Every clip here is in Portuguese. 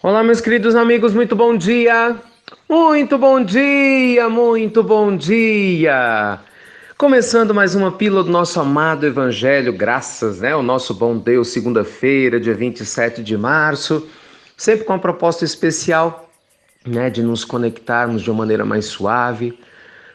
Olá, meus queridos amigos, muito bom dia! Muito bom dia, muito bom dia! Começando mais uma pílula do nosso amado Evangelho, graças, ao nosso bom Deus, segunda-feira, dia 27 de março, sempre com uma proposta especial, de nos conectarmos de uma maneira mais suave,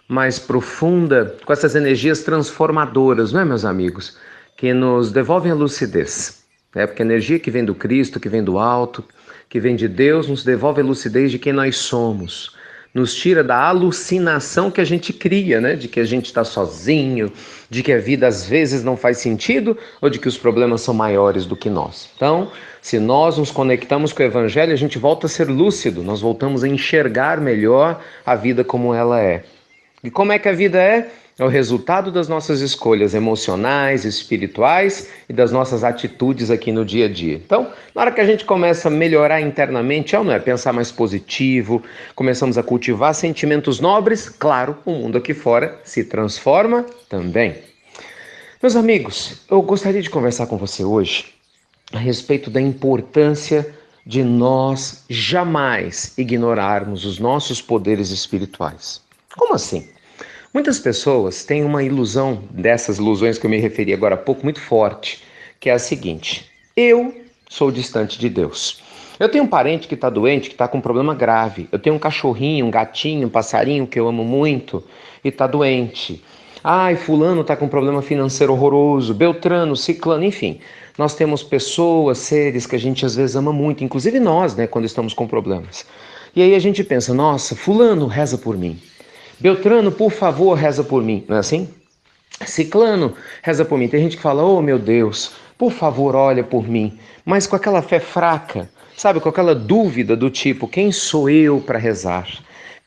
mais profunda, com essas energias transformadoras, não é, meus amigos? Que nos devolvem a lucidez. Porque a energia que vem do Cristo, que vem do alto, que vem de Deus, nos devolve a lucidez de quem nós somos. Nos tira da alucinação que a gente cria, de que a gente está sozinho, de que a vida às vezes não faz sentido ou de que os problemas são maiores do que nós. Então, se nós nos conectamos com o Evangelho, a gente volta a ser lúcido, nós voltamos a enxergar melhor a vida como ela é. E como é que a vida é? É o resultado das nossas escolhas emocionais, espirituais e das nossas atitudes aqui no dia a dia. Então, na hora que a gente começa a melhorar internamente, não é? Pensar mais positivo, começamos a cultivar sentimentos nobres, claro, o mundo aqui fora se transforma também. Meus amigos, eu gostaria de conversar com você hoje a respeito da importância de nós jamais ignorarmos os nossos poderes espirituais. Como assim? Muitas pessoas têm uma ilusão, dessas ilusões que eu me referi agora há pouco, muito forte, que é a seguinte: eu sou distante de Deus. Eu tenho um parente que está doente, que está com um problema grave. Eu tenho um cachorrinho, um gatinho, um passarinho que eu amo muito e está doente. Ai, fulano está com um problema financeiro horroroso, Beltrano, Ciclano, enfim. Nós temos pessoas, seres que a gente às vezes ama muito, inclusive nós, quando estamos com problemas. E aí a gente pensa, nossa, fulano reza por mim. Beltrano, por favor, reza por mim. Não é assim? Ciclano, reza por mim. Tem gente que fala, oh meu Deus, por favor, olha por mim. Mas com aquela fé fraca, sabe? Com aquela dúvida do tipo, quem sou eu para rezar?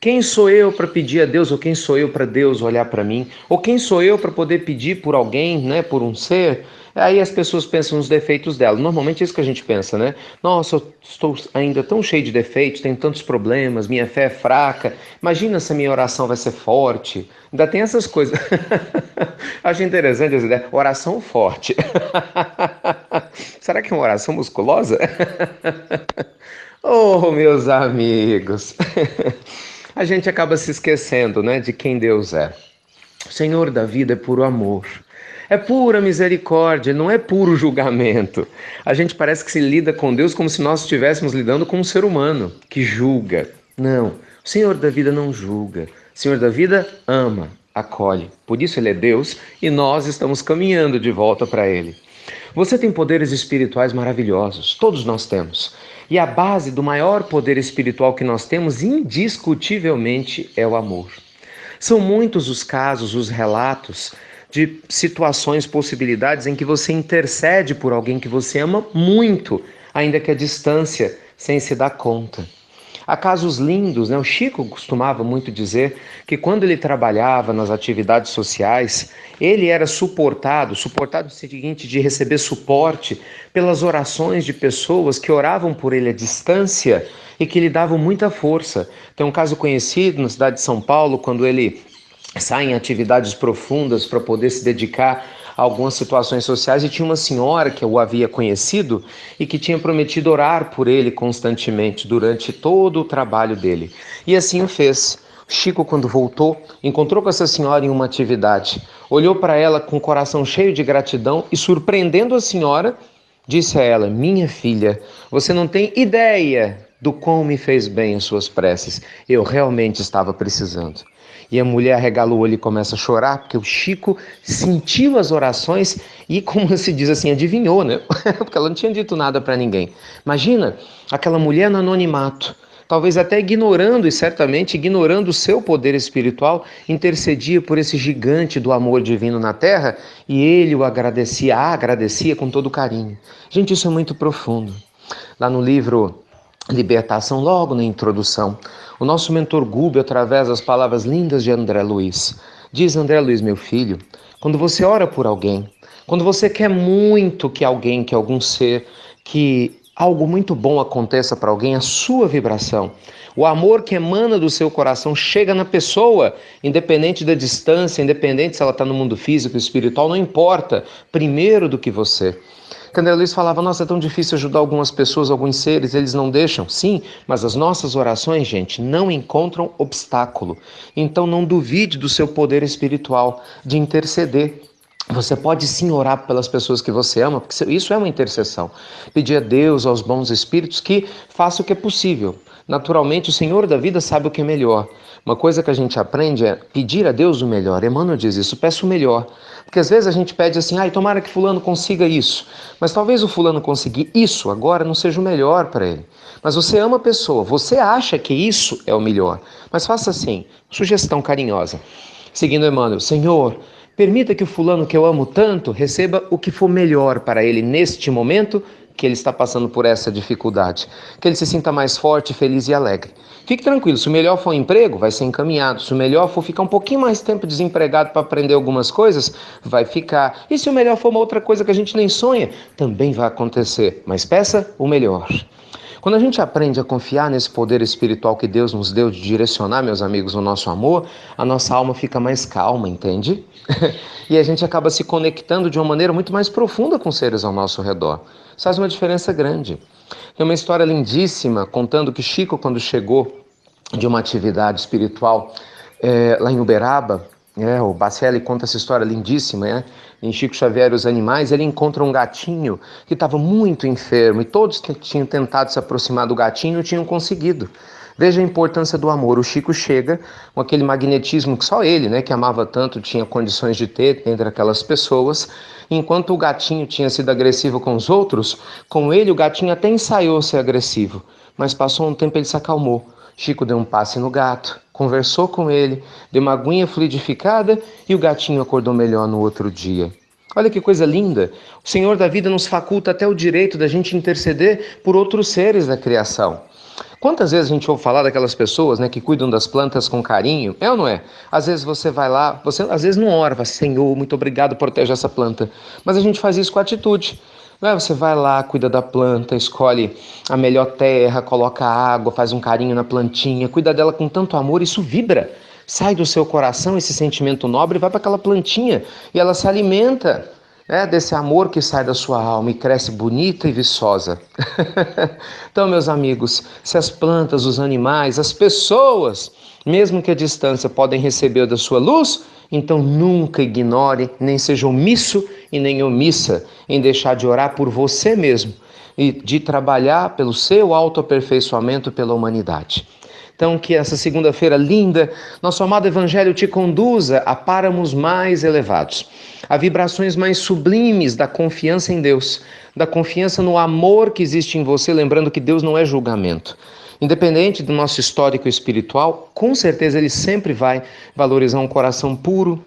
Quem sou eu para pedir a Deus? Ou quem sou eu para Deus olhar para mim? Ou quem sou eu para poder pedir por alguém, por um ser? Aí as pessoas pensam nos defeitos dela. Normalmente é isso que a gente pensa, né? Nossa, eu estou ainda tão cheio de defeitos, tenho tantos problemas, minha fé é fraca. Imagina se a minha oração vai ser forte. Ainda tem essas coisas. Acho interessante essa ideia. Oração forte. Será que é uma oração musculosa? Oh, meus amigos. A gente acaba se esquecendo, de quem Deus é. O Senhor da vida é puro amor. É pura misericórdia, não é puro julgamento. A gente parece que se lida com Deus como se nós estivéssemos lidando com um ser humano que julga. Não, o Senhor da vida não julga. O Senhor da vida ama, acolhe. Por isso Ele é Deus e nós estamos caminhando de volta para Ele. Você tem poderes espirituais maravilhosos, todos nós temos. E a base do maior poder espiritual que nós temos, indiscutivelmente, é o amor. São muitos os casos, os relatos de situações, possibilidades em que você intercede por alguém que você ama muito, ainda que à distância, sem se dar conta. Há casos lindos, O Chico costumava muito dizer que quando ele trabalhava nas atividades sociais, ele era suportado no seguinte, de receber suporte pelas orações de pessoas que oravam por ele à distância e que lhe davam muita força. Tem um caso conhecido na cidade de São Paulo, quando ele sai em atividades profundas para poder se dedicar a algumas situações sociais e tinha uma senhora que o havia conhecido e que tinha prometido orar por ele constantemente durante todo o trabalho dele. E assim o fez. Chico, quando voltou, encontrou com essa senhora em uma atividade, olhou para ela com o coração cheio de gratidão e, surpreendendo a senhora, disse a ela: minha filha, você não tem ideia do quão me fez bem as suas preces. Eu realmente estava precisando. E a mulher arregala o olho e começa a chorar, porque o Chico sentiu as orações e, como se diz assim, adivinhou, Porque ela não tinha dito nada para ninguém. Imagina, aquela mulher no anonimato, talvez até ignorando e certamente ignorando o seu poder espiritual, intercedia por esse gigante do amor divino na terra e ele o agradecia, a agradecia com todo carinho. Gente, isso é muito profundo. Lá no livro Libertação, logo na introdução, o nosso mentor Gubbio, através das palavras lindas de André Luiz, diz: André Luiz, meu filho, quando você ora por alguém, quando você quer muito que alguém, que algum ser que algo muito bom aconteça para alguém, a sua vibração. O amor que emana do seu coração chega na pessoa, independente da distância, independente se ela está no mundo físico, espiritual, não importa, primeiro do que você. Candela Luiz falava, nossa, é tão difícil ajudar algumas pessoas, alguns seres, eles não deixam. Sim, mas as nossas orações, gente, não encontram obstáculo. Então não duvide do seu poder espiritual de interceder. Você pode sim orar pelas pessoas que você ama, porque isso é uma intercessão. Pedir a Deus, aos bons espíritos, que faça o que é possível. Naturalmente, o Senhor da vida sabe o que é melhor. Uma coisa que a gente aprende é pedir a Deus o melhor. Emmanuel diz isso, peço o melhor. Porque às vezes a gente pede assim, ai, tomara que fulano consiga isso. Mas talvez o fulano conseguir isso agora não seja o melhor para ele. Mas você ama a pessoa, você acha que isso é o melhor. Mas faça assim, sugestão carinhosa. Seguindo Emmanuel, Senhor, permita que o fulano que eu amo tanto receba o que for melhor para ele neste momento que ele está passando por essa dificuldade. Que ele se sinta mais forte, feliz e alegre. Fique tranquilo, se o melhor for um emprego, vai ser encaminhado. Se o melhor for ficar um pouquinho mais tempo desempregado para aprender algumas coisas, vai ficar. E se o melhor for uma outra coisa que a gente nem sonha, também vai acontecer. Mas peça o melhor. Quando a gente aprende a confiar nesse poder espiritual que Deus nos deu de direcionar, meus amigos, o nosso amor, a nossa alma fica mais calma, entende? E a gente acaba se conectando de uma maneira muito mais profunda com os seres ao nosso redor. Isso faz uma diferença grande. Tem uma história lindíssima contando que Chico, quando chegou de uma atividade espiritual lá em Uberaba, o Bacelli conta essa história lindíssima, em Chico Xavier e os Animais, ele encontra um gatinho que estava muito enfermo e todos tinham tentado se aproximar do gatinho e não tinham conseguido. Veja a importância do amor. O Chico chega com aquele magnetismo que só ele, que amava tanto, tinha condições de ter entre aquelas pessoas. Enquanto o gatinho tinha sido agressivo com os outros, com ele o gatinho até ensaiou ser agressivo, mas passou um tempo e ele se acalmou. Chico deu um passe no gato, conversou com ele, deu uma aguinha fluidificada e o gatinho acordou melhor no outro dia. Olha que coisa linda! O Senhor da vida nos faculta até o direito da gente interceder por outros seres da criação. Quantas vezes a gente ouve falar daquelas pessoas que cuidam das plantas com carinho? É ou não é? Às vezes você vai lá, você às vezes não ora, fala, Senhor, muito obrigado, protege essa planta. Mas a gente faz isso com atitude. Você vai lá, cuida da planta, escolhe a melhor terra, coloca água, faz um carinho na plantinha, cuida dela com tanto amor, isso vibra. Sai do seu coração esse sentimento nobre e vai para aquela plantinha e ela se alimenta desse amor que sai da sua alma e cresce bonita e viçosa. Então, meus amigos, se as plantas, os animais, as pessoas, mesmo que a distância, podem receber da sua luz, então nunca ignore, nem seja omisso e nem omissa em deixar de orar por você mesmo e de trabalhar pelo seu autoaperfeiçoamento pela humanidade. Então, que essa segunda-feira linda, nosso amado Evangelho te conduza a páramos mais elevados, a vibrações mais sublimes da confiança em Deus, da confiança no amor que existe em você, lembrando que Deus não é julgamento. Independente do nosso histórico espiritual, com certeza Ele sempre vai valorizar um coração puro,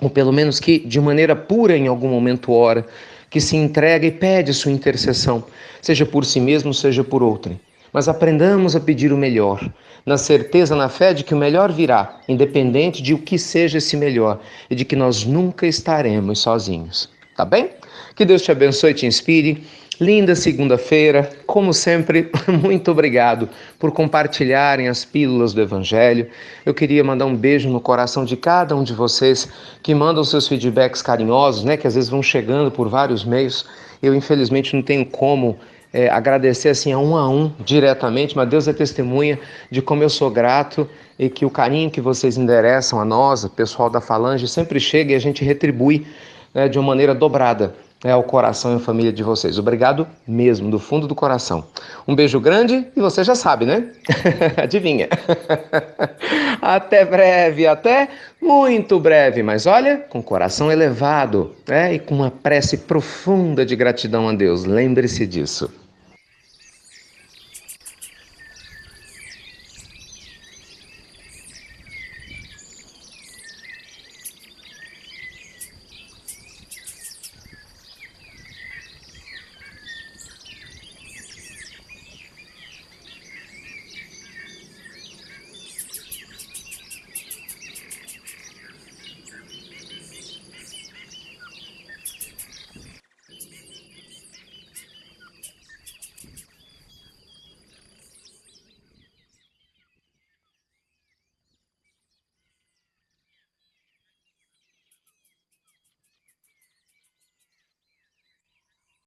ou pelo menos que de maneira pura em algum momento ora, que se entrega e pede sua intercessão, seja por si mesmo, seja por outrem. Mas aprendamos a pedir o melhor, na certeza, na fé de que o melhor virá, independente de o que seja esse melhor, e de que nós nunca estaremos sozinhos. Tá bem? Que Deus te abençoe e te inspire. Linda segunda-feira, como sempre, muito obrigado por compartilharem as pílulas do Evangelho. Eu queria mandar um beijo no coração de cada um de vocês que mandam seus feedbacks carinhosos, que às vezes vão chegando por vários meios. Eu, infelizmente, não tenho como agradecer assim a um diretamente, mas Deus é testemunha de como eu sou grato e que o carinho que vocês endereçam a nós, o pessoal da Falange, sempre chega e a gente retribui de uma maneira dobrada ao coração e à família de vocês. Obrigado mesmo, do fundo do coração. Um beijo grande e você já sabe, né? Adivinha. Até breve, até muito breve, mas olha, com o coração elevado e com uma prece profunda de gratidão a Deus. Lembre-se disso.